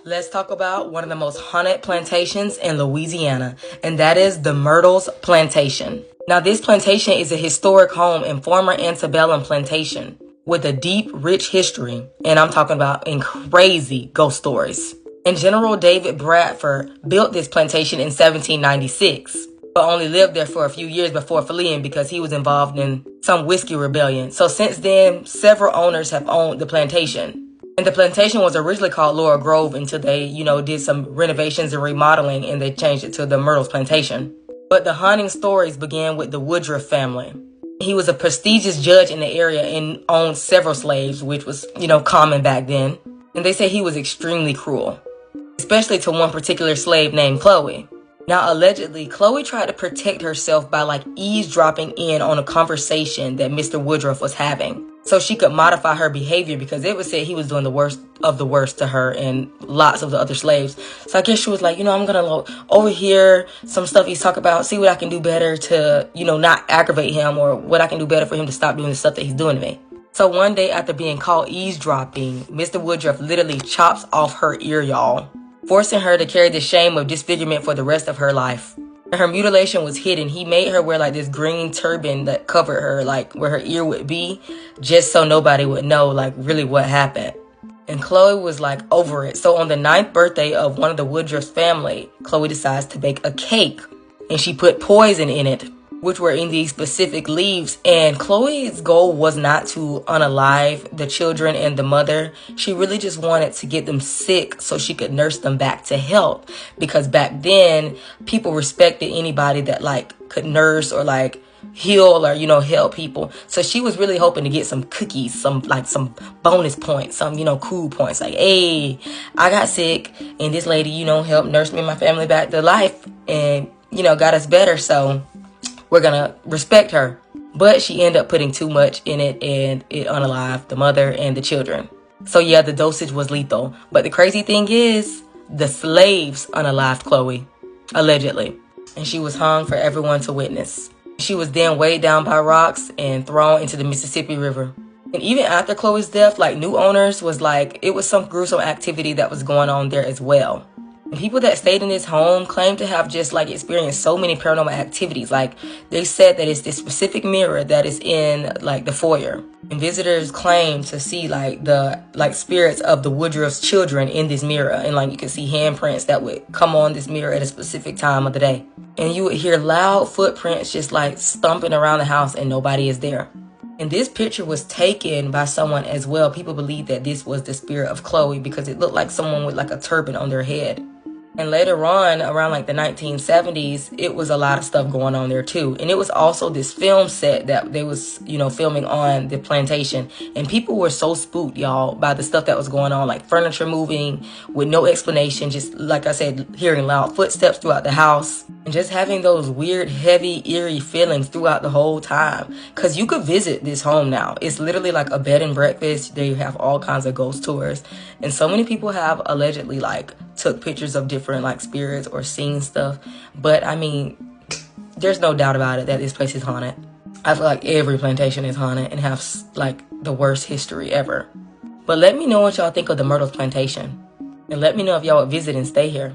Let's talk about one of the most haunted plantations in Louisiana, and that is the Myrtles Plantation. Now, this plantation is a historic home and former antebellum plantation with a deep, rich history, and I'm talking about in crazy ghost stories. And General David Bradford built this plantation in 1796, but only lived there for a few years before fleeing because he was involved in some whiskey rebellion. So since then, several owners have owned the plantation. And the plantation was originally called Laurel Grove until they, did some renovations and remodeling and they changed it to the Myrtles Plantation. But the haunting stories began with the Woodruff family. He was a prestigious judge in the area and owned several slaves, which was, common back then. And they say he was extremely cruel, especially to one particular slave named Chloe. Now, allegedly, Chloe tried to protect herself by eavesdropping in on a conversation that Mr. Woodruff was having so she could modify her behavior, because it was said he was doing the worst of the worst to her and lots of the other slaves. So I guess she was like, I'm going to overhear some stuff he's talking about, see what I can do better to, not aggravate him, or what I can do better for him to stop doing the stuff that he's doing to me. So one day after being caught eavesdropping, Mr. Woodruff literally chops off her ear, y'all, forcing her to carry the shame of disfigurement for the rest of her life. Her mutilation was hidden. He made her wear this green turban that covered her, where her ear would be, just so nobody would know really what happened. And Chloe was over it. So on the 9th birthday of one of the Woodruff's family, Chloe decides to bake a cake, and she put poison in it, which were in these specific leaves. And Chloe's goal was not to unalive the children and the mother. She really just wanted to get them sick so she could nurse them back to health. Because back then, people respected anybody that could nurse or heal or, help people. So she was really hoping to get some cookies, some bonus points, some, cool points. Hey, I got sick and this lady, helped nurse me and my family back to life and, got us better. So we're gonna respect her. But she ended up putting too much in it and it unalived the mother and the children. So yeah, the dosage was lethal. But the crazy thing is, the slaves unalived Chloe, allegedly. And she was hung for everyone to witness. She was then weighed down by rocks and thrown into the Mississippi River. And even after Chloe's death, new owners was it was some gruesome activity that was going on there as well. And people that stayed in this home claimed to have just experienced so many paranormal activities. They said that it's this specific mirror that is in the foyer. And visitors claim to see the spirits of the Woodruff's children in this mirror. And you could see handprints that would come on this mirror at a specific time of the day. And you would hear loud footprints just stomping around the house and nobody is there. And this picture was taken by someone as well. People believe that this was the spirit of Chloe because it looked like someone with a turban on their head. And later on, around the 1970s, it was a lot of stuff going on there too. And it was also this film set that they was, filming on the plantation. And people were so spooked, y'all, by the stuff that was going on, furniture moving with no explanation. Just like I said, hearing loud footsteps throughout the house and just having those weird, heavy, eerie feelings throughout the whole time. Because you could visit this home now. It's literally a bed and breakfast. They have all kinds of ghost tours. And so many people have allegedly took pictures of different spirits or seen stuff. But I mean, there's no doubt about it that this place is haunted. I feel every plantation is haunted and have the worst history ever. But let me know what y'all think of the Myrtles Plantation. And let me know if y'all would visit and stay here.